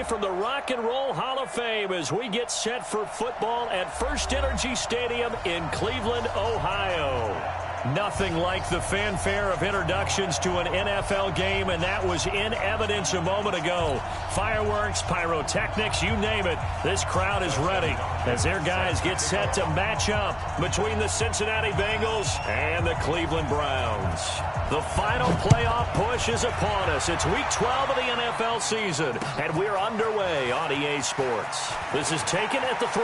away from the Rock and Roll Hall of Fame as we get set for football at First Energy Stadium in Cleveland, Ohio. Nothing like the fanfare of introductions to an NFL game, and that was in evidence a moment ago. Fireworks, pyrotechnics, you name it. This crowd is ready as their guys get set to match up between the Cincinnati Bengals and the Cleveland Browns. The final playoff push is upon us. It's Week 12 of the NFL season, and we're underway on EA Sports. This is taken at the 3.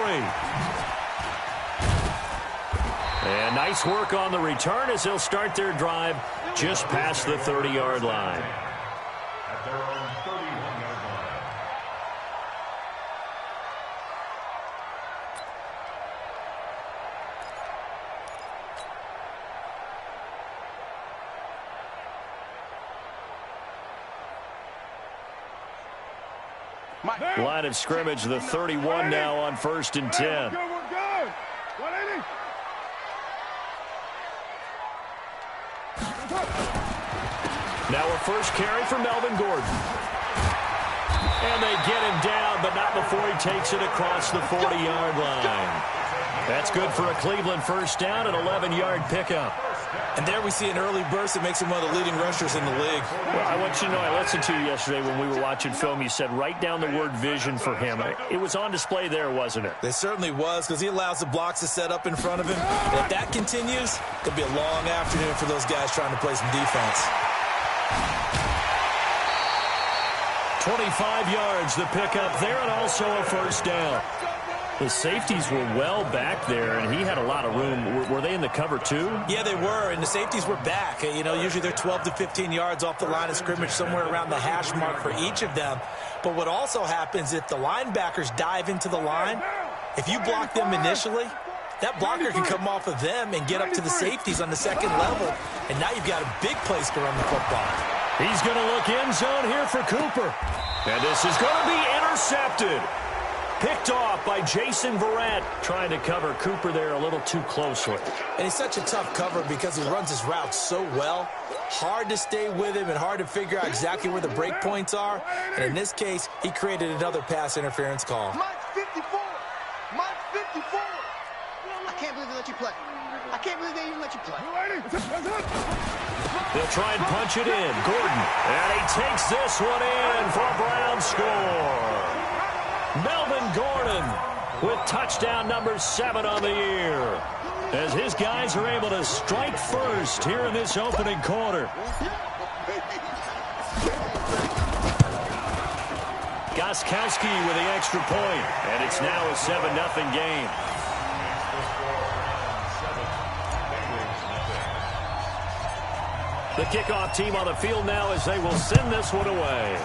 And nice work on the return as they'll start their drive just past the 30-yard line. At their own 31-yard line. Line of scrimmage, the 31 now on 1st and 10. We're good. 180. Now a first carry for Melvin Gordon. And they get him down, but not before he takes it across the 40-yard line. That's good for a Cleveland first down, an 11-yard pickup. And there we see an early burst that makes him one of the leading rushers in the league. Well, I want you to know, I listened to you yesterday when we were watching film. You said write down the word vision for him. It was on display there, wasn't it? It certainly was, because he allows the blocks to set up in front of him. And if that continues, it'll be a long afternoon for those guys trying to play some defense. 25 yards, the pickup there, and also a first down. The safeties were well back there, and he had a lot of room. Were they in the cover too? Yeah, they were, and the safeties were back. You know, usually they're 12 to 15 yards off the line of scrimmage, somewhere around the hash mark for each of them. But what also happens, if the linebackers dive into the line, if you block them initially, that blocker can come off of them and get up to the safeties on the second level, and now you've got a big place to run the football. He's going to look end zone here for Cooper. And this is going to be intercepted. Picked off by Jason Verrett, trying to cover Cooper there a little too closely. And he's such a tough cover because he runs his route so well. Hard to stay with him and hard to figure out exactly where the break points are. And in this case, he created another pass interference call. Mike 54. Mike 54. I can't believe they let you play. I can't believe they even let you play. They'll try and punch it in. Gordon. And he takes this one in for a Brown score. Melvin Gordon with touchdown number 7 on the year, as his guys are able to strike first here in this opening quarter. Gostkowski with the extra point, and it's now a 7-0 game. The kickoff team on the field now as they will send this one away.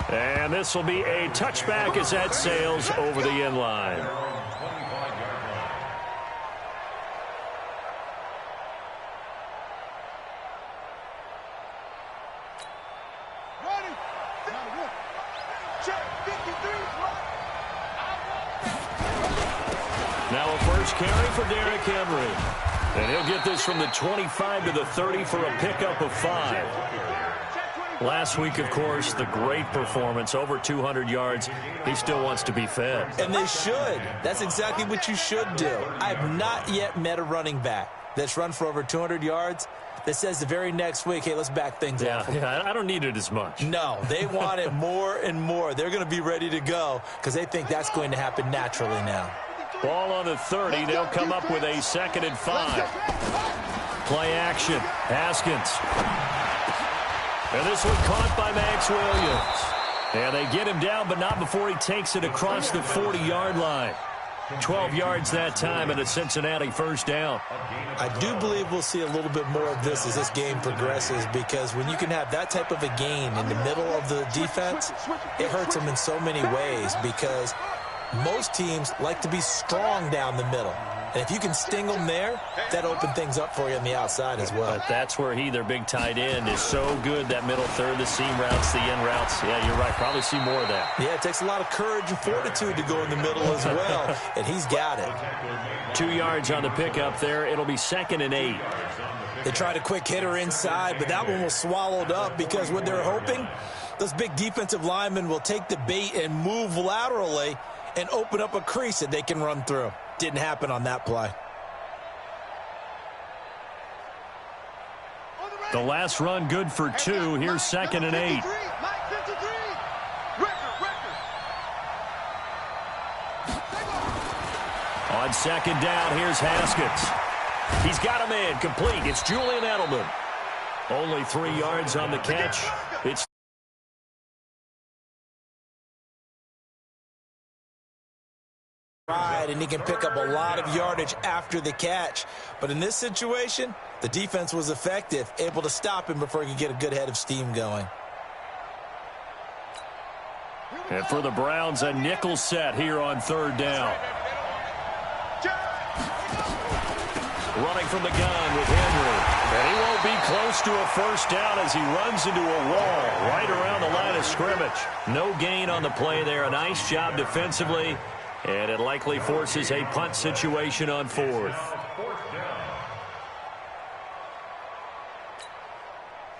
And this will be a touchback as that sails over the end line. Now a first carry for Derrick Henry. And he'll get this from the 25 to the 30 for a pickup of 5. Last week, of course, the great performance, over 200 yards. He still wants to be fed. And they should. That's exactly what you should do. I have not yet met a running back that's run for over 200 yards that says the very next week, hey, let's back things up. Yeah, I don't need it as much. No, they want it more and more. They're going to be ready to go because they think that's going to happen naturally now. Ball on the 30. They'll come up with a 2nd and 5. Play action. Haskins. And this one caught by Max Williams. And they get him down, but not before he takes it across the 40-yard line. 12 yards that time and a Cincinnati first down. I do believe we'll see a little bit more of this as this game progresses, because when you can have that type of a gain in the middle of the defense, it hurts them in so many ways, because most teams like to be strong down the middle. And if you can sting them there, that opens things up for you on the outside as well. But that's where their big tight end, is so good, that middle third, the seam routes, the end routes. Yeah, you're right. Probably see more of that. Yeah, it takes a lot of courage and fortitude to go in the middle as well, and he's got it. 2 yards on the pickup there. It'll be 2nd and 8. They tried a quick hitter inside, but that one was swallowed up because what they're hoping, those big defensive linemen will take the bait and move laterally and open up a crease that they can run through. Didn't happen on that play. The last run good for 2. Here's 2nd and 8. On 2nd down, here's Haskins. He's got a man complete. It's Julian Edelman. Only 3 yards on the catch. It's and he can pick up a lot of yardage after the catch. But in this situation, the defense was effective, able to stop him before he could get a good head of steam going. And for the Browns, a nickel set here on 3rd down. Running from the gun with Henry. And he won't be close to a 1st down as he runs into a wall right around the line of scrimmage. No gain on the play there. A nice job defensively. And it likely forces a punt situation on 4th.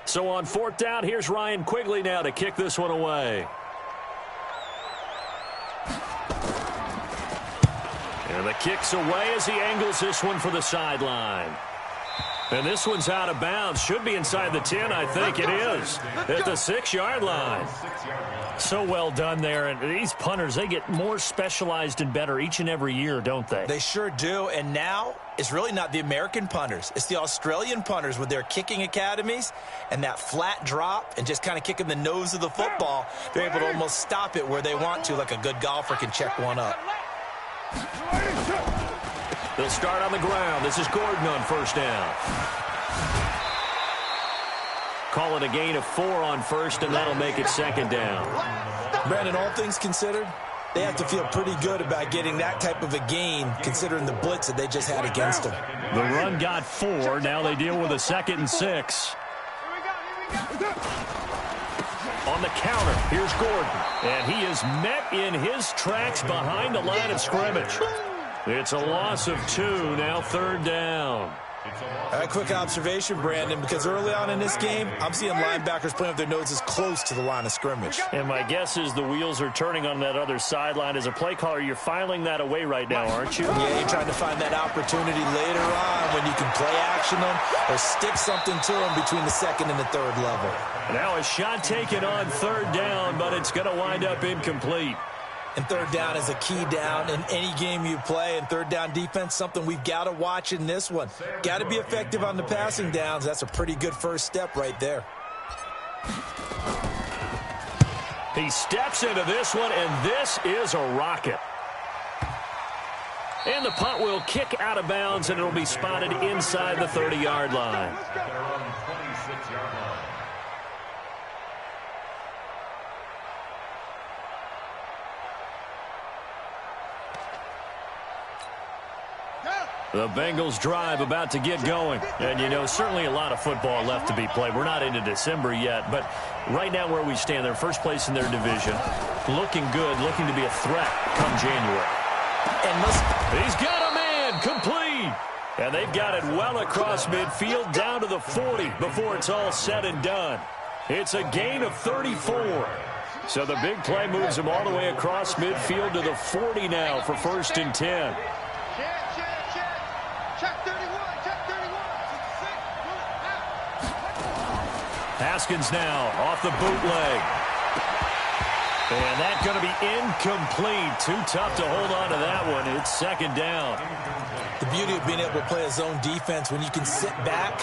So on 4th down, here's Ryan Quigley now to kick this one away. And the kick's away as he angles this one for the sideline. And this one's out of bounds. Should be inside the 10, I think it is. At the 6-yard line. So well done there. And these punters, they get more specialized and better each and every year, don't they? They sure do. And now it's really not the American punters. It's the Australian punters with their kicking academies and that flat drop and just kind of kicking the nose of the football. They're able to almost stop it where they want to, like a good golfer can check one up. They'll start on the ground. This is Gordon on 1st down. Call it a gain of 4 on 1st, and that'll make it 2nd down. Brandon, all things considered, they have to feel pretty good about getting that type of a gain, considering the blitz that they just had against them. The run got 4. Now they deal with a 2nd and 6. On the counter, here's Gordon. And he is met in his tracks behind the line of scrimmage. It's a loss of 2, now 3rd down. A quick observation, Brandon, because early on in this game, I'm seeing linebackers playing with their noses close to the line of scrimmage. And my guess is the wheels are turning on that other sideline. As a play caller, you're filing that away right now, aren't you? Yeah, you're trying to find that opportunity later on when you can play action them or stick something to them between the 2nd and the 3rd level. Now a shot taken on 3rd down, but it's going to wind up incomplete. And 3rd down is a key down in any game you play. And 3rd down defense, something we've got to watch in this one. Got to be effective on the passing downs. That's a pretty good first step right there. He steps into this one, and this is a rocket. And the punt will kick out of bounds, and it'll be spotted inside the 30-yard line. The Bengals drive about to get going. And, you know, certainly a lot of football left to be played. We're not into December yet, but right now where we stand, they're first place in their division. Looking good, looking to be a threat come January. And he's got a man complete. And they've got it well across midfield down to the 40 before it's all said and done. It's a gain of 34. So the big play moves him all the way across midfield to the 40 now for 1st and 10. Haskins now off the bootleg. And that's going to be incomplete. Too tough to hold on to that one. It's 2nd down. The beauty of being able to play a zone defense when you can sit back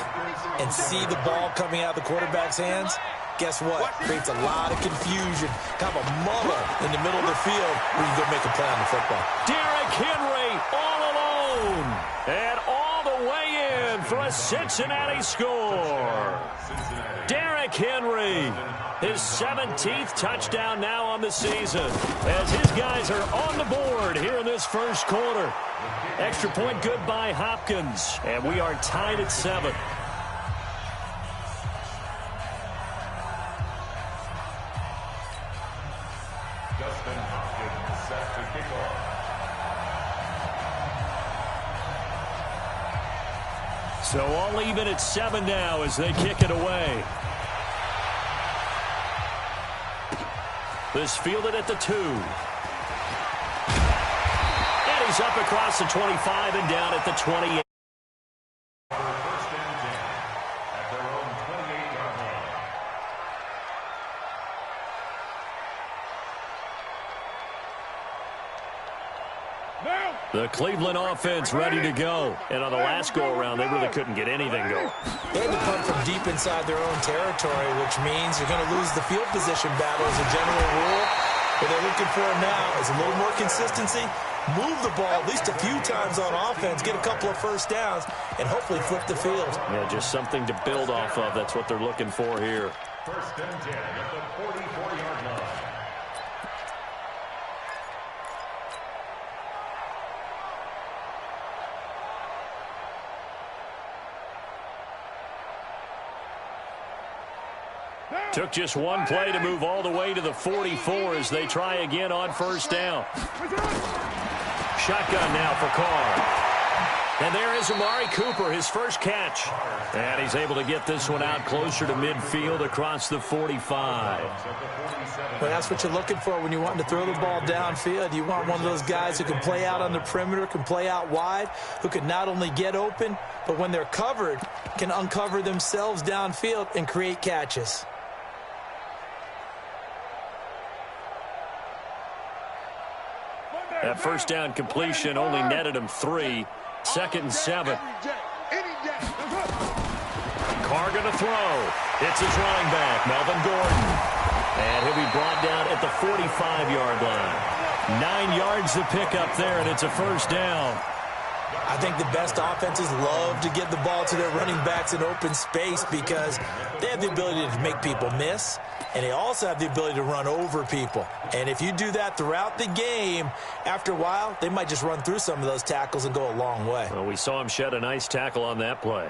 and see the ball coming out of the quarterback's hands, guess what? Creates a lot of confusion, kind of a muddle in the middle of the field where you can go make a play on the football. Derrick Henry all alone. And all the way in for a Cincinnati score. Derrick Henry, his 17th touchdown now on the season, as his guys are on the board here in this first quarter. Extra point good by Hopkins, and we are tied at 7. Justin Hopkins set to kick off. So all even at 7 now as they kick it away. This fielded at the 2. And he's up across the 25 and down at the 28. First and 10 at their own 28-yard line. The Cleveland offense ready to go. And on the last go-around, they really couldn't get anything going. They had to punt from deep inside their own territory, which means you're going to lose the field position battle as a general rule. What they're looking for now is a little more consistency, move the ball at least a few times on offense, get a couple of first downs, and hopefully flip the field. Yeah, just something to build off of. That's what they're looking for here. First and 10 at the 44-yard line. Took just one play to move all the way to the 44 as they try again on first down. Shotgun now for Carr. And there is Amari Cooper, his first catch. And he's able to get this one out closer to midfield across the 45. Well, that's what you're looking for when you want to throw the ball downfield. You want one of those guys who can play out on the perimeter, can play out wide, who can not only get open, but when they're covered, can uncover themselves downfield and create catches. That first down completion only netted him 3. Second and 7. Carr going to throw. It's his running back, Melvin Gordon. And he'll be brought down at the 45-yard line. 9 yards to pick up there, and it's a first down. I think the best offenses love to get the ball to their running backs in open space because they have the ability to make people miss, and they also have the ability to run over people. And if you do that throughout the game, after a while, they might just run through some of those tackles and go a long way. Well, we saw him shed a nice tackle on that play.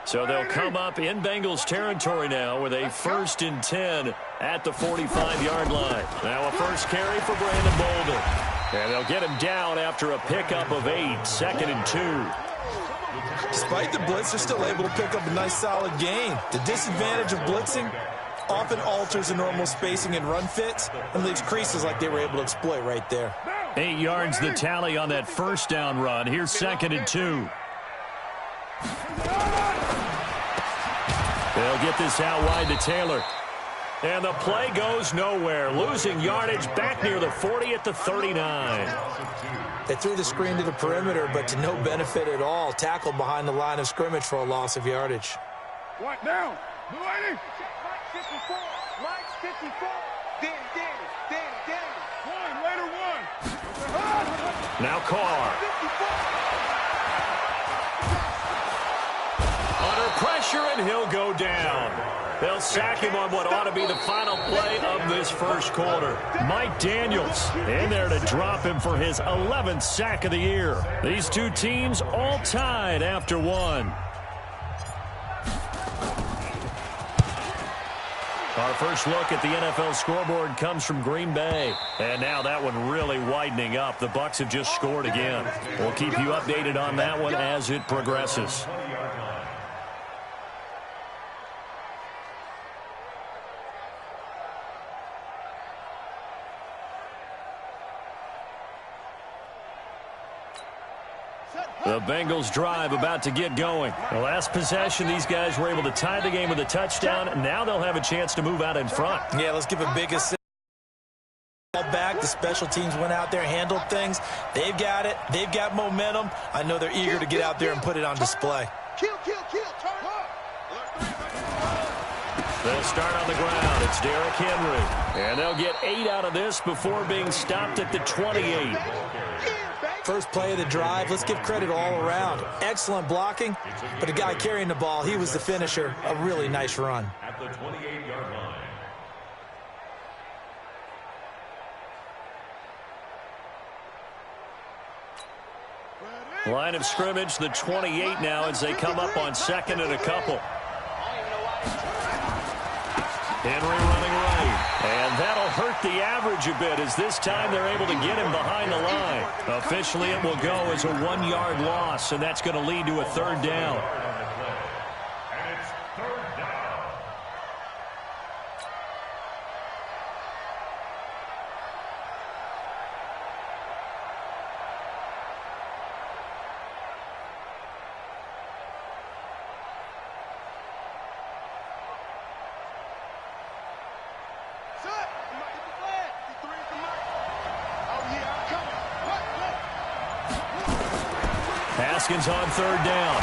So they'll come up in Bengals territory now with a first and 10 at the 45-yard line. Now a first carry for Brandon Bolden. And they'll get him down after a pickup of 8, second and 2. Despite the blitz, they're still able to pick up a nice solid gain. The disadvantage of blitzing often alters the normal spacing and run fits and leaves creases like they were able to exploit right there. 8 yards the tally on that first down run. Here's second and 2. They'll get this out wide to Taylor. And the play goes nowhere. Losing yardage back near the 40 at the 39. They threw the screen to the perimeter, but to no benefit at all. Tackled behind the line of scrimmage for a loss of yardage. What now? Blue 80. Mike 54. Mike 54. Danny. One, later one. Now Carr. 54. Under pressure, and he'll go down. They'll sack him on what ought to be the final play of this first quarter. Mike Daniels in there to drop him for his 11th sack of the year. These two teams all tied after one. Our first look at the NFL scoreboard comes from Green Bay. And now that one really widening up. The Bucs have just scored again. We'll keep you updated on that one as it progresses. The Bengals drive about to get going. The last possession, these guys were able to tie the game with a touchdown. Now they'll have a chance to move out in front. Yeah, let's give a big assist. Back. The special teams went out there, handled things. They've got it. They've got momentum. I know they're eager to get out there and put it on display. Kill. Turn up. They'll start on the ground. It's Derrick Henry. And they'll get 8 out of this before being stopped at the 28. First play of the drive. Let's give credit all around. Excellent blocking, but the guy carrying the ball, he was the finisher. A really nice run. At the 28-yard line. Line of scrimmage, the 28 now as they come up on second and a couple. Henry running right. And that'll hurt up the average a bit, as this time they're able to get him behind the line. Officially, it will go as a 1-yard loss, and that's going to lead to a third down. And it's third down. Set. You might get the flag. The three is the mark. Oh, yeah, I'm coming. What? Haskins on third down.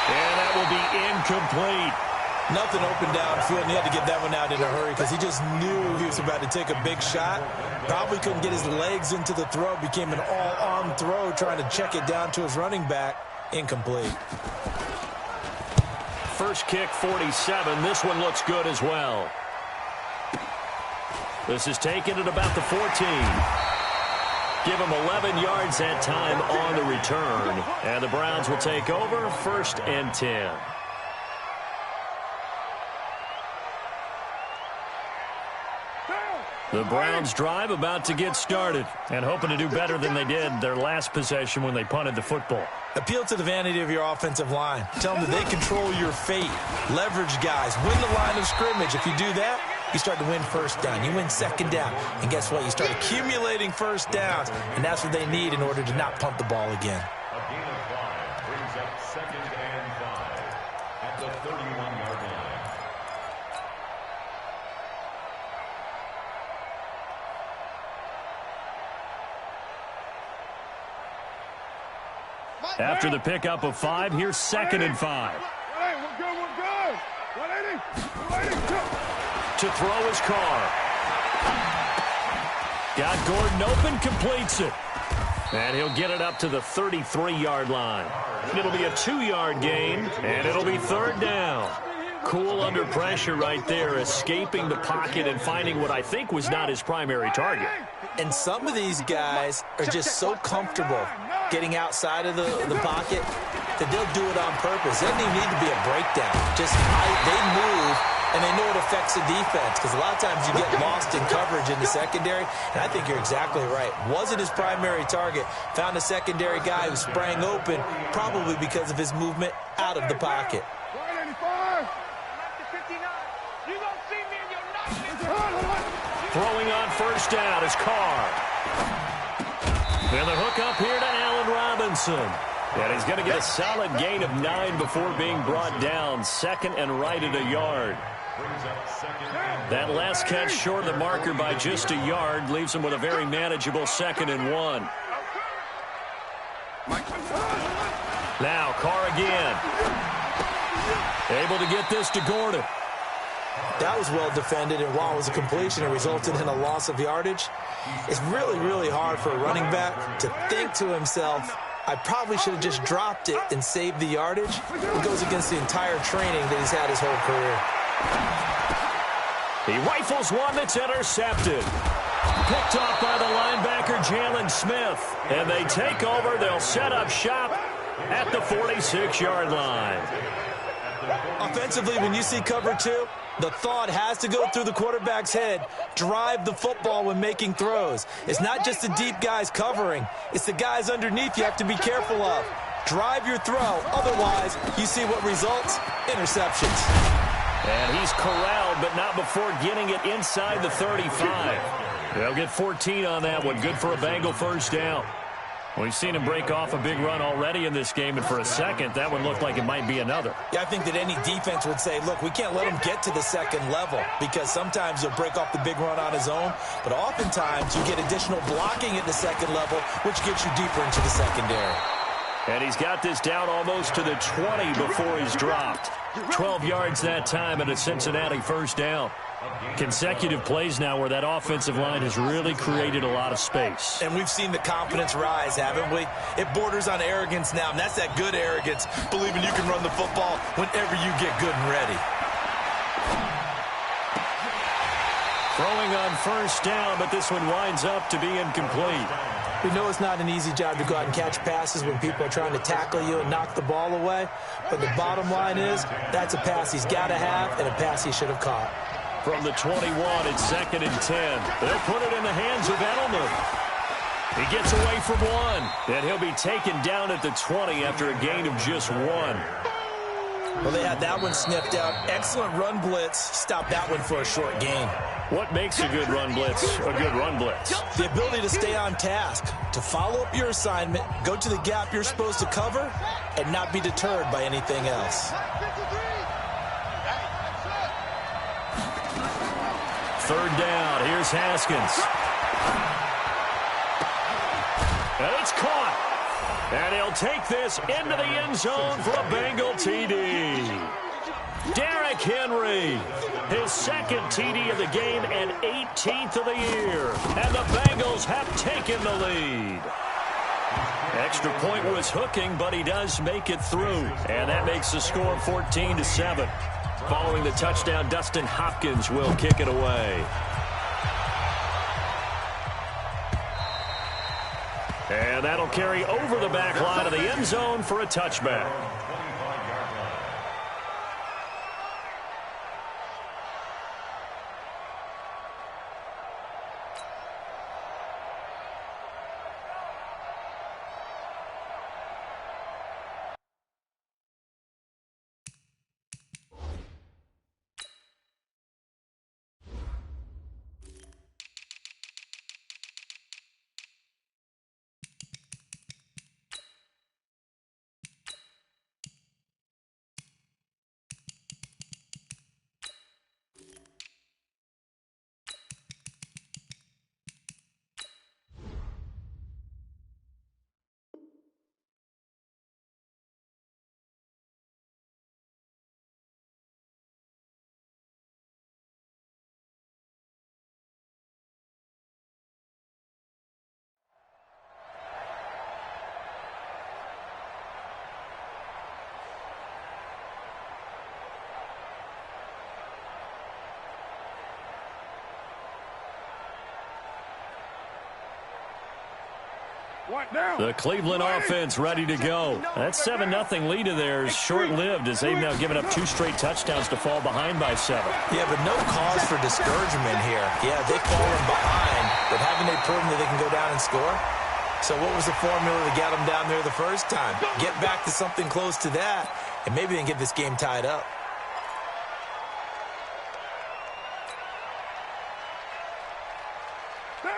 And that will be incomplete. Nothing open downfield, and he had to get that one out in a hurry because he just knew he was about to take a big shot. Probably couldn't get his legs into the throw. Became an all-arm throw trying to check it down to his running back. Incomplete. First kick, 47. This one looks good as well. This is taken at about the 14. Give him 11 yards that time on the return. And the Browns will take over, 1st and 10. The Browns drive about to get started and hoping to do better than they did their last possession when they punted the football. Appeal to the vanity of your offensive line. Tell them that they control your fate. Leverage guys. Win the line of scrimmage. If you do that, you start to win first down. You win second down. And guess what? You start accumulating first downs. And that's what they need in order to not punt the ball again. A gain of 5 brings up 2nd and 5 at the 31-yard line. After the pickup of 5, here's 2nd and 5. Hey, we're good, we're good. 180, 180. To throw his car. Got Gordon open, completes it. And he'll get it up to the 33-yard line. It'll be a 2-yard gain, and it'll be third down. Cool under pressure right there, escaping the pocket and finding what I think was not his primary target. And some of these guys are just so comfortable getting outside of the pocket that they'll do it on purpose. It doesn't even need to be a breakdown. Just they move, and they know it affects the defense, because a lot of times you get lost in coverage in the secondary, and I think you're exactly right. Wasn't his primary target. Found a secondary guy who sprang open, probably because of his movement out of the pocket. 185. You don't see me and you're not. Throwing on first down is Carr. And the hook up here to Allen Robinson. And he's going to get a solid gain of 9 before being brought down. 2nd and right at a yard. That last catch short of the marker by just a yard leaves him with a very manageable 2nd and 1. Now Carr again. Able to get this to Gordon. That was well defended, and while it was a completion, it resulted in a loss of yardage. It's really, really hard for a running back to think to himself, I probably should have just dropped it and saved the yardage. It goes against the entire training that he's had his whole career. He rifles one that's intercepted. Picked off by the linebacker, Jalen Smith. And they take over. They'll set up shop at the 46-yard line. Offensively, when you see cover 2, the thought has to go through the quarterback's head. Drive the football when making throws. It's not just the deep guys covering. It's the guys underneath you have to be careful of. Drive your throw. Otherwise, you see what results? Interceptions. And he's corralled, but not before getting it inside the 35. They'll get 14 on that one. Good for a Bengal first down. We've seen him break off a big run already in this game, and for a second, that one looked like it might be another. Yeah, I think that any defense would say, look, we can't let him get to the second level, because sometimes he'll break off the big run on his own, but oftentimes you get additional blocking at the second level, which gets you deeper into the secondary. And he's got this down almost to the 20 before he's dropped. 12 yards that time and a Cincinnati first down. Consecutive plays now where that offensive line has really created a lot of space. And we've seen the confidence rise, haven't we? It borders on arrogance now, and that's that good arrogance, believing you can run the football whenever you get good and ready. Throwing on first down, but this one winds up to be incomplete. We know it's not an easy job to go out and catch passes when people are trying to tackle you and knock the ball away. But the bottom line is, that's a pass he's got to have and a pass he should have caught. from the 21. It's 2nd and 10. They'll put it in the hands of Edelman. He gets away from one, and he'll be taken down at the 20 after a gain of just 1. Well, they had that one sniffed out. Excellent run blitz. Stop that one for a short gain. What makes a good run blitz a good run blitz? The ability to stay on task, to follow up your assignment, go to the gap you're supposed to cover, and not be deterred by anything else. 3rd down. Here's Haskins. And it's caught. And he'll take this into the end zone for a Bengal TD. Derrick Henry, his 2nd TD of the game and 18th of the year. And the Bengals have taken the lead. Extra point was hooking, but he does make it through. And that makes the score 14-7. Following the touchdown, Dustin Hopkins will kick it away. And that'll carry over the back line of the end zone for a touchback. The Cleveland offense ready to go. That 7-0 lead of theirs short-lived as they've now given up 2 straight touchdowns to fall behind by 7. Yeah, but no cause for discouragement here. Yeah, they've fallen behind, but haven't they proven that they can go down and score? So what was the formula to get them down there the first time? Get back to something close to that, and maybe they can get this game tied up.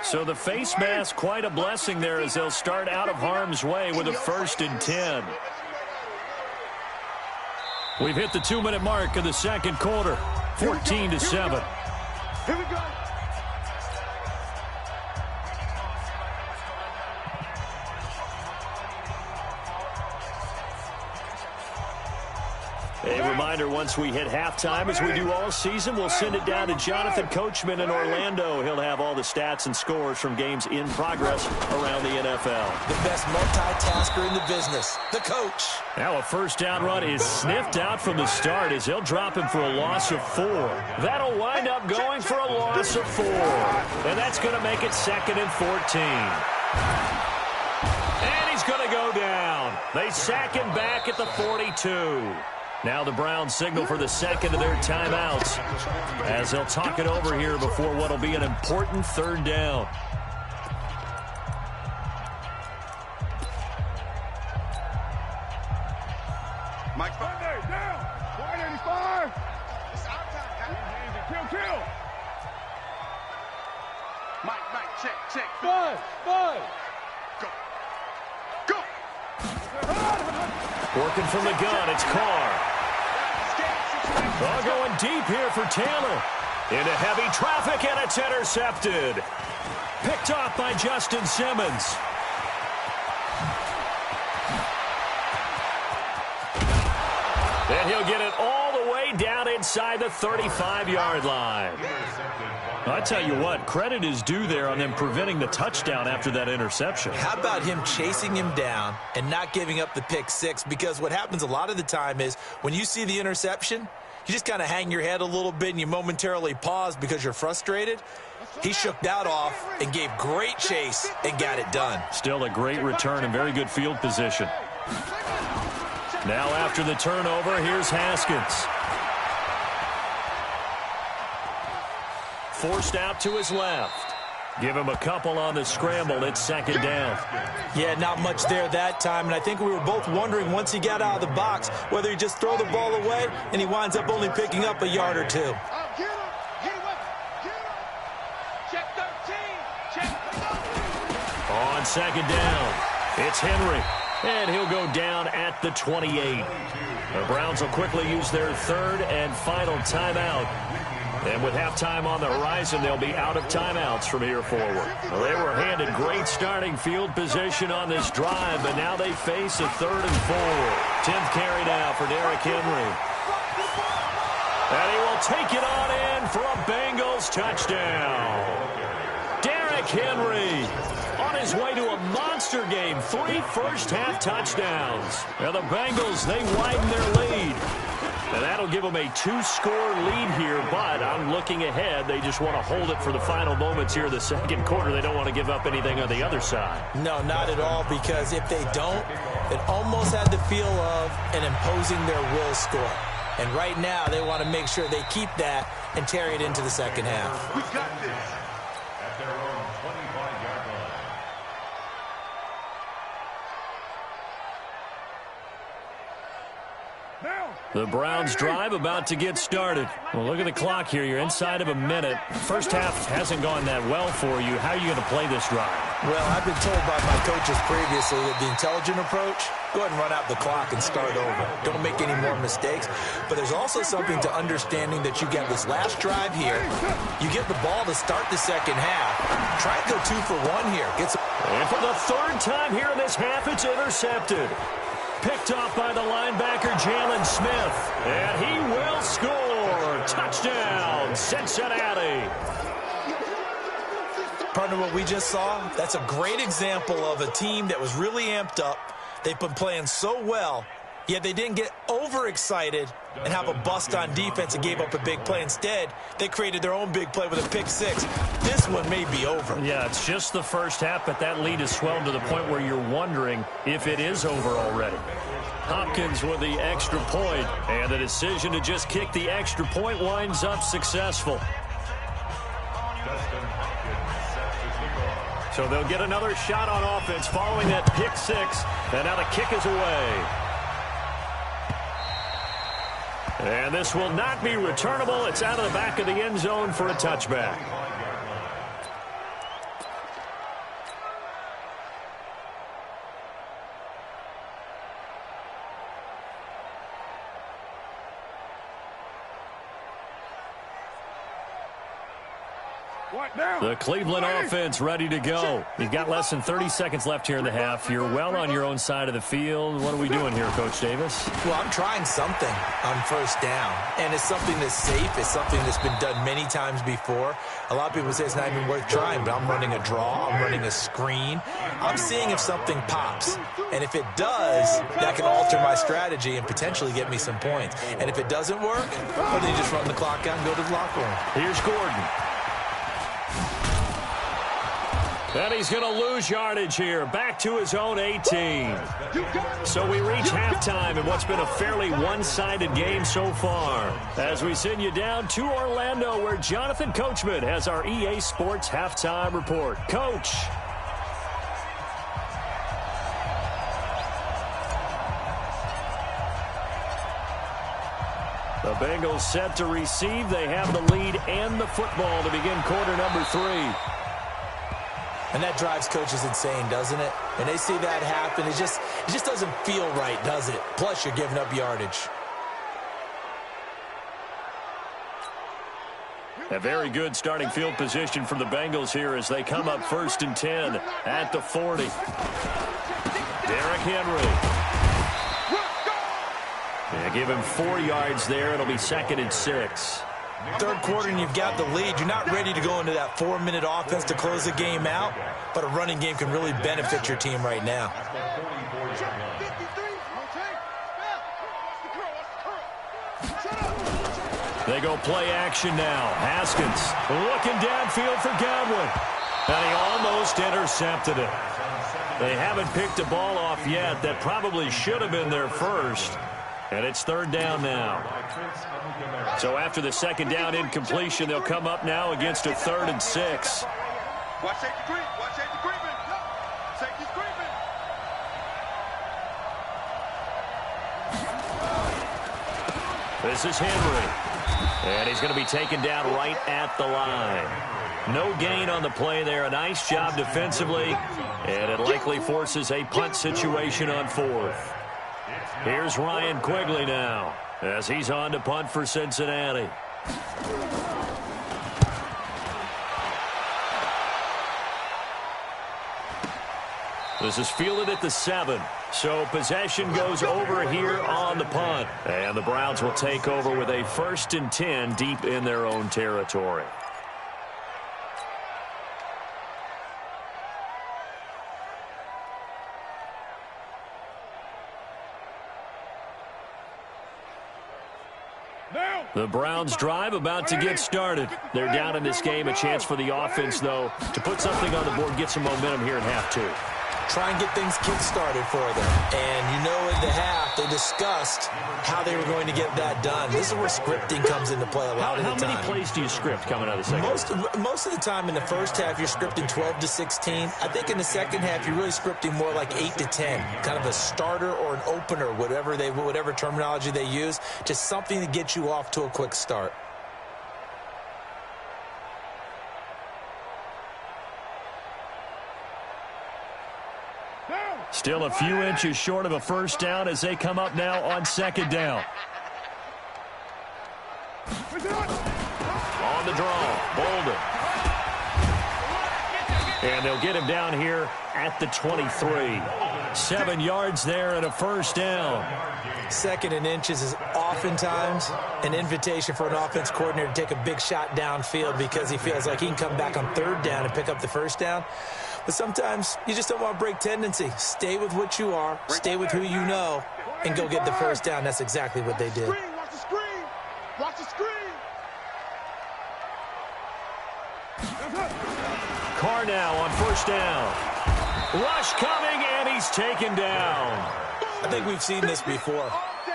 So the face mask, quite a blessing there as they'll start out of harm's way with a 1st and 10. We've hit the 2-minute mark of the 2nd quarter, 14-7. Here we go. A reminder, once we hit halftime, as we do all season, we'll send it down to Jonathan Coachman in Orlando. He'll have all the stats and scores from games in progress around the NFL. The best multitasker in the business, the coach. Now a 1st down run is sniffed out from the start as they'll drop him for a loss of 4. That'll wind up going for a loss of 4. And that's going to make it 2nd and 14. And he's going to go down. They sack him back at the 42. Now the Browns signal for the 2nd of their timeouts as they'll talk it over here before what will be an important 3rd down. Mike Sunday, down. 185. It's our time. Kill. Mike, check. 5. Go. Working from the gun, it's Carr. Going deep here for Taylor. Into heavy traffic, and it's intercepted. Picked off by Justin Simmons. And he'll get it all the way down inside the 35-yard line. I tell you what, credit is due there on them preventing the touchdown after that interception. How about him chasing him down and not giving up the pick 6? Because what happens a lot of the time is when you see the interception, you just kind of hang your head a little bit and you momentarily pause because you're frustrated. He shook that off and gave great chase and got it done. Still a great return and very good field position. Now after the turnover, here's Haskins. forced out to his left. Give him a couple on the scramble. It's second down. Yeah, not much there that time, and I think we were both wondering once he got out of the box whether he just throw the ball away and he winds up only picking up a yard or two. On second down, it's Henry, and he'll go down at the 28. The Browns will quickly use their third and final timeout. And with halftime on the horizon, they'll be out of timeouts from here forward. Well, they were handed great starting field position on this drive, but now they face a 3rd and 4. 10th carry now for Derrick Henry. And he will take it on in for a Bengals touchdown. Derrick Henry on his way to a monster game. 3 first-half touchdowns. Now the Bengals, they widen their lead. And that'll give them a 2-score lead here, but I'm looking ahead. They just want to hold it for the final moments here in the second quarter. They don't want to give up anything on the other side. No, not at all, because if they don't, it almost had the feel of an imposing their will score. And right now, they want to make sure they keep that and carry it into the second half. We got this at their own 25-yard line. The Browns drive about to get started. Well, look at the clock here. You're inside of a minute. First half hasn't gone that well for you. How are you going to play this drive? Well, I've been told by my coaches previously that the intelligent approach, go ahead and run out the clock and start over. Don't make any more mistakes. But there's also something to understanding that you get this last drive here. You get the ball to start the second half. Try and go 2 for 1 here. And for the 3rd time here in this half, it's intercepted. Picked off by the linebacker, Jalen Smith. And he will score. Touchdown, Cincinnati. Partner, what we just saw, that's a great example of a team that was really amped up. They've been playing so well, yet they didn't get overexcited and have a bust on defense and gave up a big play. Instead, they created their own big play with a pick 6. This one may be over. Yeah, it's just the first half, but that lead has swelled to the point where you're wondering if it is over already. Hopkins with the extra point, and the decision to just kick the extra point winds up successful. So they'll get another shot on offense following that pick 6, and now the kick is away. And this will not be returnable. It's out of the back of the end zone for a touchback. The Cleveland offense ready to go. You've got less than 30 seconds left here in the half. You're well on your own side of the field. What are we doing here, Coach Davis? Well, I'm trying something on first down, and it's something that's safe. It's something that's been done many times before. A lot of people say it's not even worth trying, but I'm running a draw. I'm running a screen. I'm seeing if something pops, and if it does, that can alter my strategy and potentially get me some points. And if it doesn't work, well, then you just run the clock out and go to the locker room. Here's Gordon. And he's going to lose yardage here, back to his own 18. So we reach halftime in what's been a fairly one-sided game so far. As we send you down to Orlando, where Jonathan Coachman has our EA Sports halftime report. Coach. The Bengals set to receive. They have the lead and the football to begin quarter number 3. And that drives coaches insane, doesn't it? When they see that happen, it just doesn't feel right, does it? Plus, you're giving up yardage. A very good starting field position for the Bengals here as they come up 1st and 10 at the 40. Derrick Henry. Yeah, give him 4 yards there. It'll be 2nd and 6. Third quarter and you've got the lead. You're not ready to go into that 4-minute offense to close the game out, but a running game can really benefit your team right now. They go play action now. Haskins looking downfield for Godwin. And he almost intercepted it. They haven't picked a ball off yet. That probably should have been their first. And it's third down now. So after the second down incompletion, they'll come up now against a 3rd and 6. Watch safety creep. Watch safety creeping. Safety's creeping. This is Henry. And he's going to be taken down right at the line. No gain on the play there. A nice job defensively. And it likely forces a punt situation on 4th. Here's Ryan Quigley now as he's on to punt for Cincinnati. This is fielded at the 7. So possession goes over here on the punt. And the Browns will take over with a 1st and 10 deep in their own territory. The Browns drive about to get started. They're down in this game. A chance for the offense, though, to put something on the board, get some momentum here in half 2. Try and get things kick-started for them. And you know in the half, they discussed how they were going to get that done. This is where scripting comes into play a lot of the time. How many plays do you script coming out of the second half? Most of the time in the first half, you're scripting 12 to 16. I think in the second half, you're really scripting more like 8 to 10. Kind of a starter or an opener, whatever terminology they use. Just something to get you off to a quick start. Still a few inches short of a first down as they come up now on second down. On the draw, Bolden. And they'll get him down here at the 23. 7 yards there and a first down. 2nd and inches is oftentimes an invitation for an offense coordinator to take a big shot downfield because he feels like he can come back on 3rd down and pick up the first down. But sometimes you just don't want to break tendency. Stay with what you are, stay with who you know, and go get the first down. That's exactly what they did. Watch the screen. Watch the screen. Carr now on first down. Rush coming, and he's taken down. I think we've seen this before.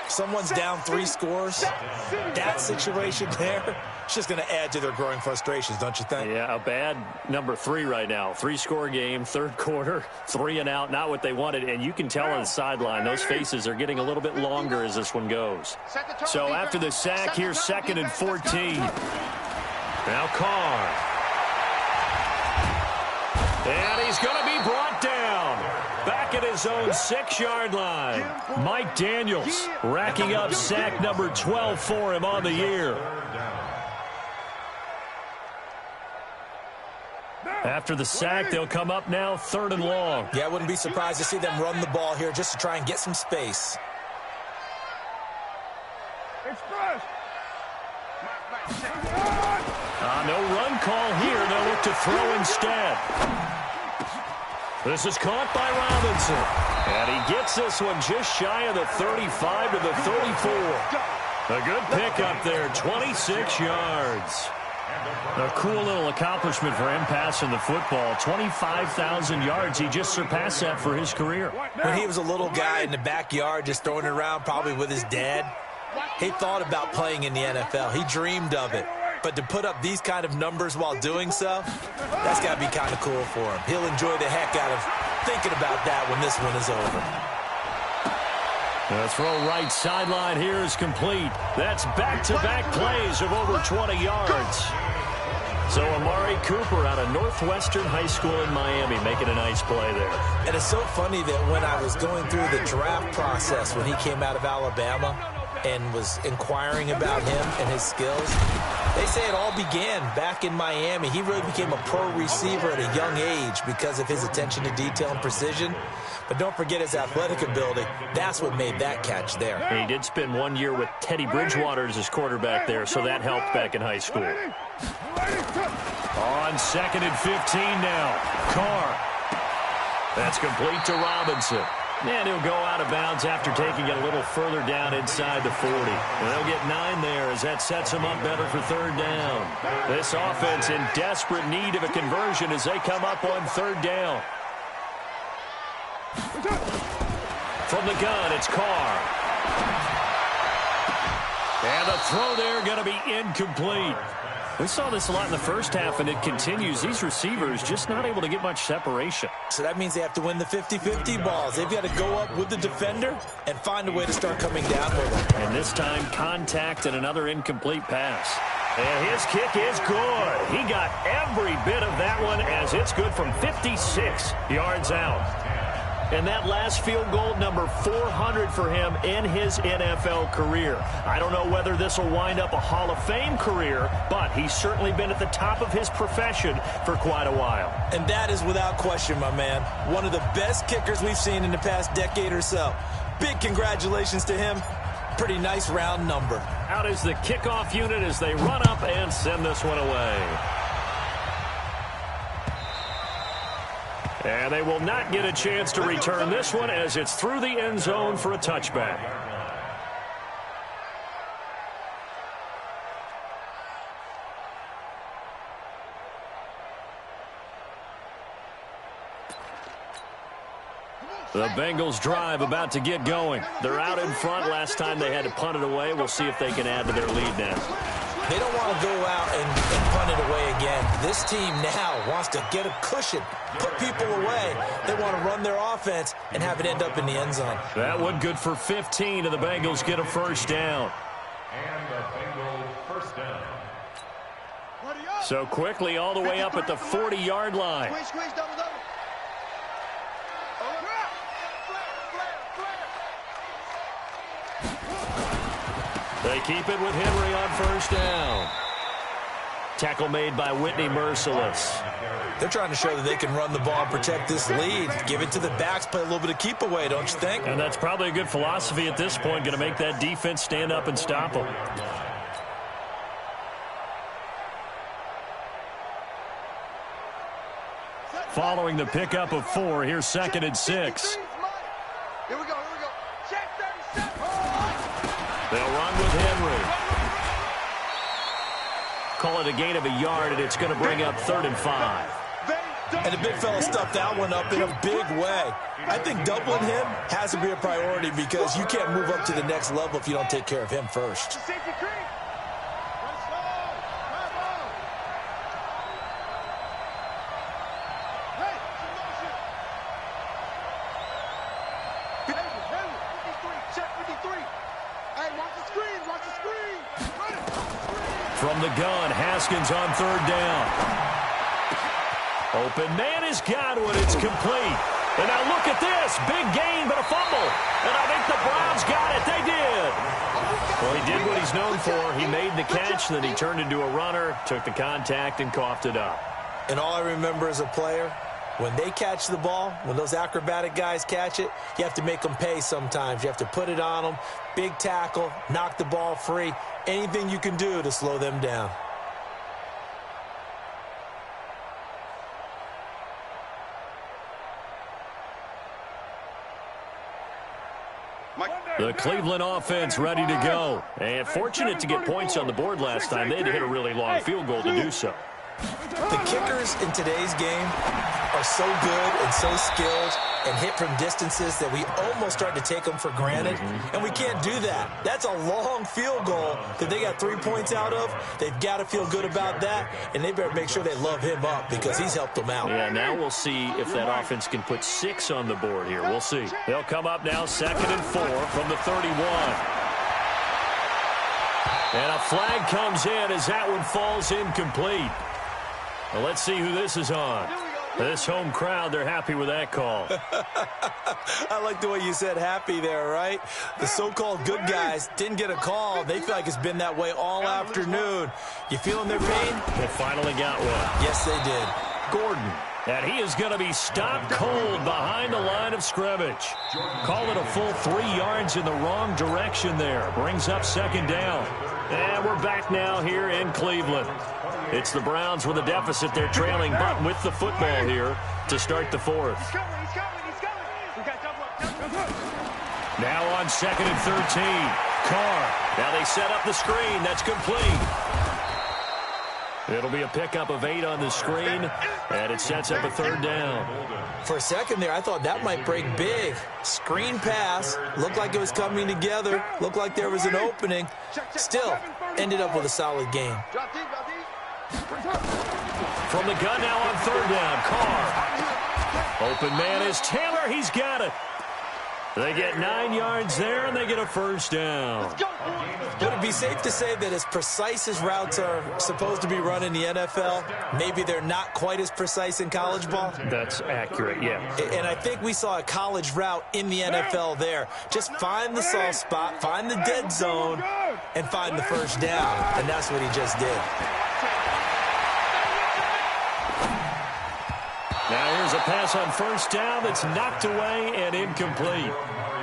Someone's down 3 scores. That situation there, it's just going to add to their growing frustrations, don't you think? Yeah, a bad number 3 right now. 3-score game, 3rd quarter, 3 and out, not what they wanted. And you can tell on the sideline, those faces are getting a little bit longer as this one goes. So after the sack, here's 2nd and 14. Now Carr. And he's going to be brought down. Back at his own 6-yard line. Mike Daniels racking up sack number 12 for him on the year. After the sack, they'll come up now 3rd and long. Yeah, I wouldn't be surprised to see them run the ball here just to try and get some space. Express. No run call here. They'll look to throw instead. This is caught by Robinson. And he gets this one just shy of the 35 to the 34. A good pickup there, 26 yards. A cool little accomplishment for him passing the football. 25,000 yards. He just surpassed that for his career. When he was a little guy in the backyard just throwing it around probably with his dad, he thought about playing in the NFL. He dreamed of it. But to put up these kind of numbers while doing so, that's got to be kind of cool for him. He'll enjoy the heck out of thinking about that when this one is over. The throw right sideline here is complete. That's back-to-back plays of over 20 yards. So Amari Cooper out of Northwestern High School in Miami making a nice play there. And it's so funny that when I was going through the draft process when he came out of Alabama and was inquiring about him and his skills, they say it all began back in Miami. He really became a pro receiver at a young age because of his attention to detail and precision. But don't forget his athletic ability. That's what made that catch there. And he did spend 1 year with Teddy Bridgewater as his quarterback there, so that helped back in high school. On 2nd and 15 now. Carr. That's complete to Robinson. And he'll go out of bounds after taking it a little further down inside the 40. And they'll get 9 there as that sets them up better for 3rd down. This offense in desperate need of a conversion as they come up on 3rd down. From the gun, it's Carr. And the throw there going to be incomplete. We saw this a lot in the first half, and it continues. These receivers just not able to get much separation. So that means they have to win the 50-50 balls. They've got to go up with the defender and find a way to start coming down with them. And this time, contact and another incomplete pass. And his kick is good. He got every bit of that one as it's good from 56 yards out. And that last field goal, number 400 for him in his NFL career. I don't know whether this will wind up a Hall of Fame career, but he's certainly been at the top of his profession for quite a while. And that is without question, my man. One of the best kickers we've seen in the past decade or so. Big congratulations to him. Pretty nice round number. Out is the kickoff unit as they run up and send this one away. And they will not get a chance to return this one as it's through the end zone for a touchback. The Bengals drive about to get going. They're out in front. Last time they had to punt it away. We'll see if they can add to their lead now. They don't want to go out and punt it away again. This team now wants to get a cushion, put people away. They want to run their offense and have it end up in the end zone. That one good for 15, and the Bengals get a first down. And the Bengals first down. So quickly all the way up at the 40-yard line. Squeeze, double, double. They keep it with Henry on first down. Tackle made by Whitney Merciless. They're trying to show that they can run the ball and protect this lead. Give it to the backs, play a little bit of keep away, don't you think? And that's probably a good philosophy at this point, going to make that defense stand up and stop them. Following the pickup of 4, here's 2nd and 6. Here we go. Check 37. They'll run with Henry. Call it a gain of a yard, and it's going to bring up 3rd and 5. And the big fella stuffed that one up in a big way. I think doubling him has to be a priority because you can't move up to the next level if you don't take care of him first. From the gun, Haskins on 3rd down. Open man has got one. It's complete. And now look at this. Big gain, but a fumble. And I think the Browns got it. They did. Well, he did what he's known for. He made the catch, then he turned into a runner, took the contact, and coughed it up. And all I remember as a player, when they catch the ball, when those acrobatic guys catch it, you have to make them pay sometimes. You have to put it on them, big tackle, knock the ball free, anything you can do to slow them down. The Cleveland offense ready to go. And fortunate to get points on the board last time. They had to hit a really long field goal to do so. The kickers in today's game are so good and so skilled and hit from distances that we almost start to take them for granted, and we can't do that. That's a long field goal that they got 3 points out of. They've got to feel good about that, and they better make sure they love him up because he's helped them out. Yeah, now we'll see if that offense can put 6 on the board here. We'll see. They'll come up now 2nd and 4 from the 31. And a flag comes in as that one falls incomplete. Well, let's see who this is on. This home crowd, they're happy with that call. I like the way you said happy there, right? The so-called good guys didn't get a call. They feel like it's been that way all afternoon. You feeling their pain? They finally got one. Yes, they did. Gordon. And he is going to be stopped cold behind the line of scrimmage. Call it a full 3 yards in the wrong direction there. Brings up 2nd down. And we're back now here in Cleveland. It's the Browns with a deficit. They're trailing, but with the football here to start the 4th. Now on 2nd and 13. Carr. Now they set up the screen. That's complete. It'll be a pickup of 8 on the screen, and it sets up a 3rd down. For a second there, I thought that might break big. Screen pass. Looked like it was coming together. Looked like there was an opening. Still, ended up with a solid game. From the gun now on 3rd down, Carr. Open man is Taylor. He's got it. They get 9 yards there, and they get a 1st down. Would it be safe to say that as precise as routes are supposed to be run in the NFL, maybe they're not quite as precise in college ball? That's accurate, yeah. And I think we saw a college route in the NFL there. Just find the soft spot, find the dead zone, and find the 1st down. And that's what he just did. Now here's a pass on 1st down that's knocked away and incomplete.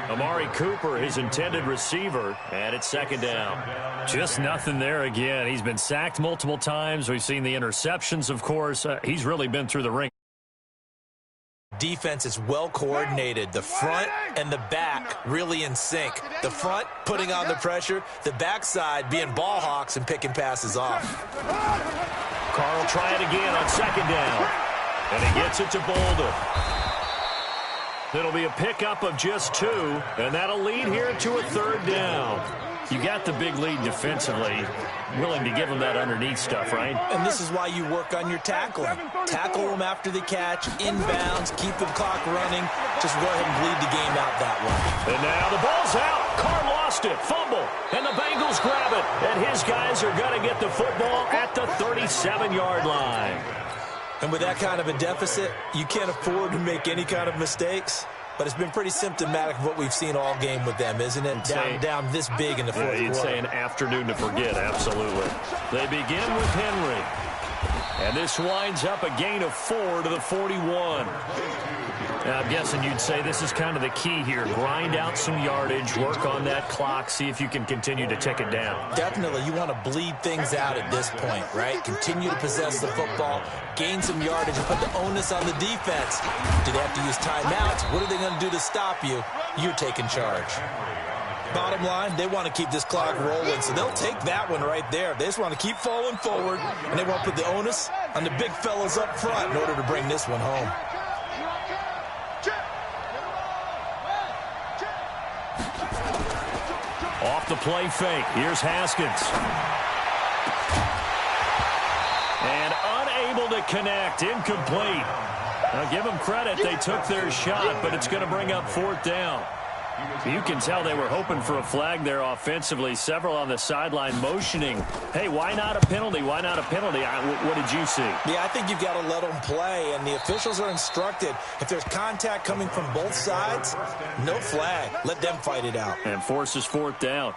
Amari Cooper, his intended receiver, and it's 2nd down. Just nothing there again. He's been sacked multiple times. We've seen the interceptions, of course. He's really been through the ring. Defense is well coordinated. The front and the back really in sync. The front putting on the pressure. The backside being ball hawks and picking passes off. Carr will try it again on 2nd down. And he gets it to Bolden. It'll be a pickup of just 2, and that'll lead here to a 3rd down. You got the big lead defensively, willing to give them that underneath stuff, right? And this is why you work on your tackling. Tackle them after the catch, inbounds, keep the clock running. Just go ahead and bleed the game out that way. And now the ball's out. Carr lost it, fumble, and the Bengals grab it. And his guys are going to get the football at the 37-yard line. And with that kind of a deficit, you can't afford to make any kind of mistakes. But it's been pretty symptomatic of what we've seen all game with them, isn't it? Down this big in the 4th quarter. You'd say an afternoon to forget, absolutely. They begin with Henry. And this winds up a gain of 4 to the 41. Now, I'm guessing you'd say this is kind of the key here. Grind out some yardage, work on that clock, see if you can continue to tick it down. Definitely. You want to bleed things out at this point, right? Continue to possess the football, gain some yardage, and put the onus on the defense. Do they have to use timeouts? What are they going to do to stop you? You're taking charge. Bottom line, they want to keep this clock rolling, so they'll take that one right there. They just want to keep falling forward, and they want to put the onus on the big fellas up front in order to bring this one home. Off the play fake. Here's Haskins. And unable to connect. Incomplete. Now give them credit. They took their shot, but it's going to bring up 4th down. You can tell they were hoping for a flag there offensively. Several on the sideline motioning. Hey, why not a penalty? Why not a penalty? What did you see? Yeah, I think you've got to let them play, and the officials are instructed. If there's contact coming from both sides, no flag. Let them fight it out. And forces 4th down.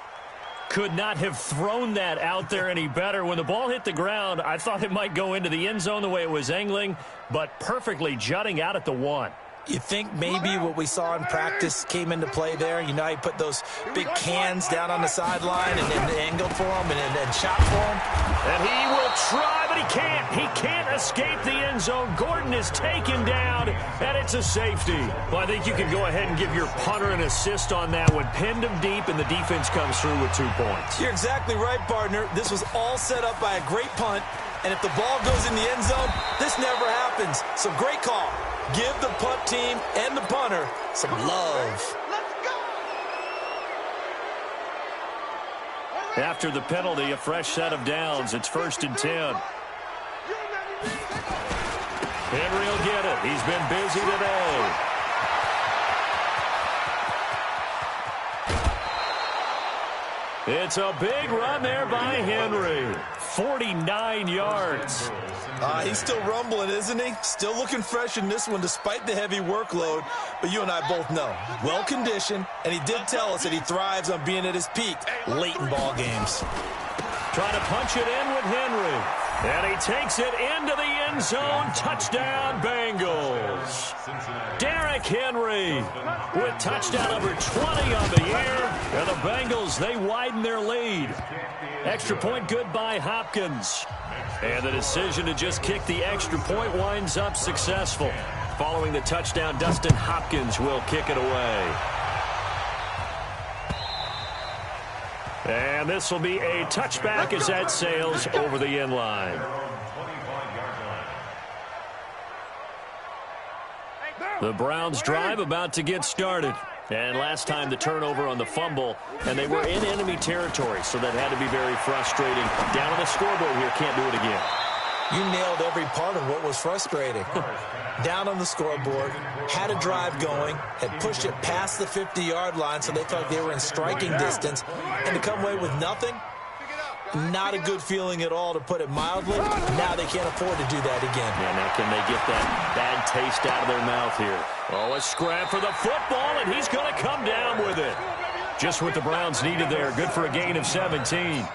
Could not have thrown that out there any better. When the ball hit the ground, I thought it might go into the end zone the way it was angling, but perfectly jutting out at the 1. You think maybe what we saw in practice came into play there? You know, he put those big cans down on the sideline and then angled for them and shot for them. And he will try, but he can't. He can't escape the end zone. Gordon is taken down, and it's a safety. Well, I think you can go ahead and give your punter an assist on that one. Pinned him deep, and the defense comes through with 2 points. You're exactly right, partner. This was all set up by a great punt, and if the ball goes in the end zone, this never happens. So great call. Give the punt team and the punter some love. After the penalty, a fresh set of downs. It's 1st and 10. Henry will get it. He's been busy today. It's a big run there by Henry. 49 yards. He's still rumbling, isn't he? Still looking fresh in this one despite the heavy workload. But you and I both know, well-conditioned, and he did tell us that he thrives on being at his peak late in ball games. Trying to punch it in with Henry. And he takes it into the end zone. Touchdown, Bengals. Derrick Henry with touchdown number 20 on the year. And the Bengals, they widen their lead. Extra point good by Hopkins. And the decision to just kick the extra point winds up successful. Following the touchdown, Dustin Hopkins will kick it away. And this will be a touchback as that sails over the end line. The Browns drive about to get started. And last time the turnover on the fumble, and they were in enemy territory, so that had to be very frustrating. Down on the scoreboard here, can't do it again. You nailed every part of what was frustrating. Down on the scoreboard, had a drive going, had pushed it past the 50-yard line so they thought they were in striking distance, and to come away with nothing, not a good feeling at all, to put it mildly. Now they can't afford to do that again. Yeah, now can they get that bad taste out of their mouth here? Oh, a scrap for the football, and he's going to come down with it. Just what the Browns needed there. Good for a gain of 17.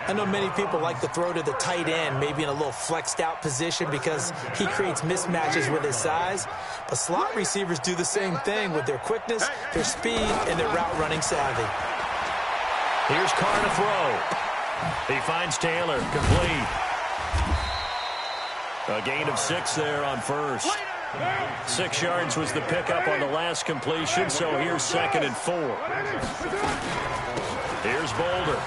I know many people like to throw to the tight end, maybe in a little flexed out position because he creates mismatches with his size. But slot receivers do the same thing with their quickness, their speed, and their route running savvy. Here's Carr to throw. He finds Taylor, complete. A gain of 6 there on first. 6 yards was the pickup on the last completion, so here's 2nd and 4. Here's Boulder.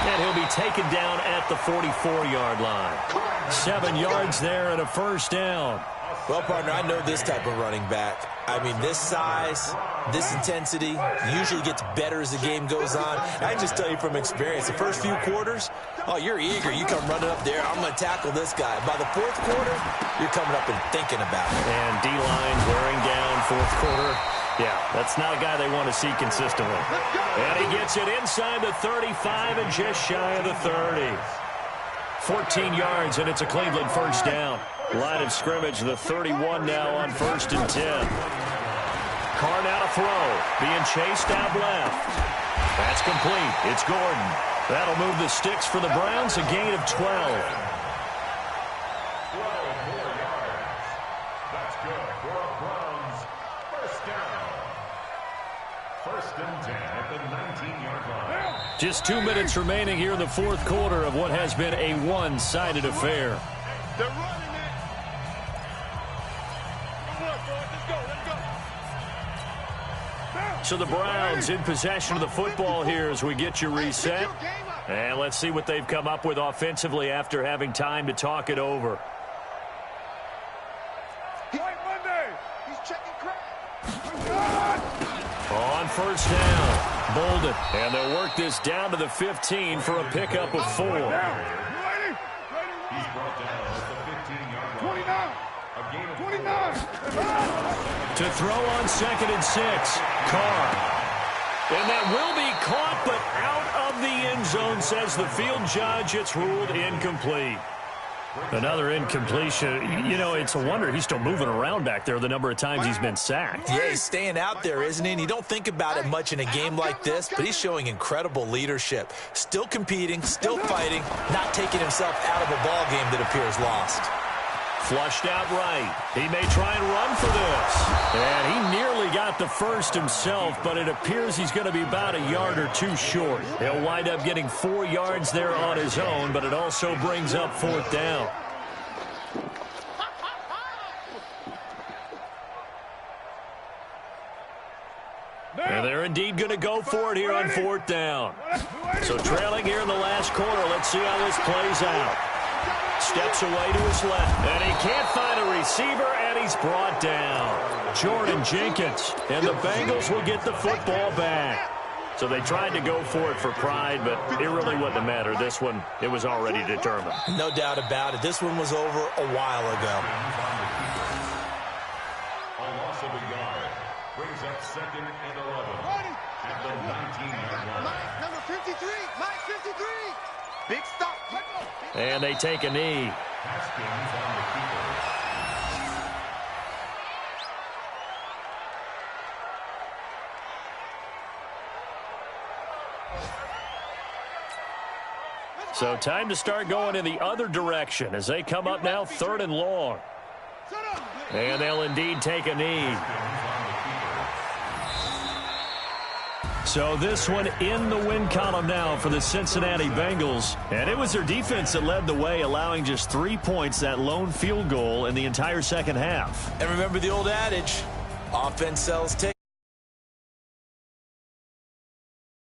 And he'll be taken down at the 44-yard line. 7 yards there and a first down. Well, partner, I know this type of running back. I mean, this size, this intensity usually gets better as the game goes on. I can just tell you from experience, the first few quarters, oh, you're eager. You come running up there, I'm going to tackle this guy. By the 4th quarter, you're coming up and thinking about it. And D-line wearing down 4th quarter. Yeah, that's not a guy they want to see consistently. And he gets it inside the 35 and just shy of the 30. 14 yards, and it's a Cleveland first down. Line of scrimmage, the 31 now on 1st and 10. Carr now to throw. Being chased out left. That's complete. It's Gordon. That'll move the sticks for the Browns, a gain of 12. 12 more yards. That's good for a Browns first down. 1st and 10 at the 19-yard line. Just 2 minutes remaining here in the 4th quarter of what has been a one-sided affair. They're running it. So the Browns in possession of the football here as we get you reset. And let's see what they've come up with offensively after having time to talk it over. He's checking crap. On first down, Bolden. And they'll work this down to the 15 for a pickup of 4. He's brought down at the 15-yard line. 29. A gain of 29. To throw on 2nd and 6, Carr. And that will be caught, but out of the end zone, says the field judge. It's ruled incomplete. Another incompletion. You know, it's a wonder he's still moving around back there the number of times he's been sacked. Yeah, he's staying out there, isn't he? And you don't think about it much in a game like this, but he's showing incredible leadership. Still competing, still fighting, not taking himself out of a ball game that appears lost. Flushed out right. He may try and run for this. And he nearly got the first himself, but it appears he's going to be about a yard or 2 short. He'll wind up getting 4 yards there on his own, but it also brings up 4th down. And they're indeed going to go for it here on 4th down. So trailing here in the last quarter, let's see how this plays out. Steps away to his left, and he can't find a receiver, and he's brought down. Jordan Jenkins, and the Bengals will get the football back. So they tried to go for it for pride, but it really wouldn't matter. This one, it was already determined. No doubt about it. This one was over a while ago. a loss of a yard. Brings up 2nd and 11 at the 19-yard line. Mike, number 53. Mike, 53. Big stop. And they take a knee. Haskins on the keeper. So time to start going in the other direction as they come up now 3rd and long. And they'll indeed take a knee. So this one in the win column now for the Cincinnati Bengals. And it was their defense that led the way, allowing just 3 points, that lone field goal in the entire second half. And remember the old adage, offense sells tickets.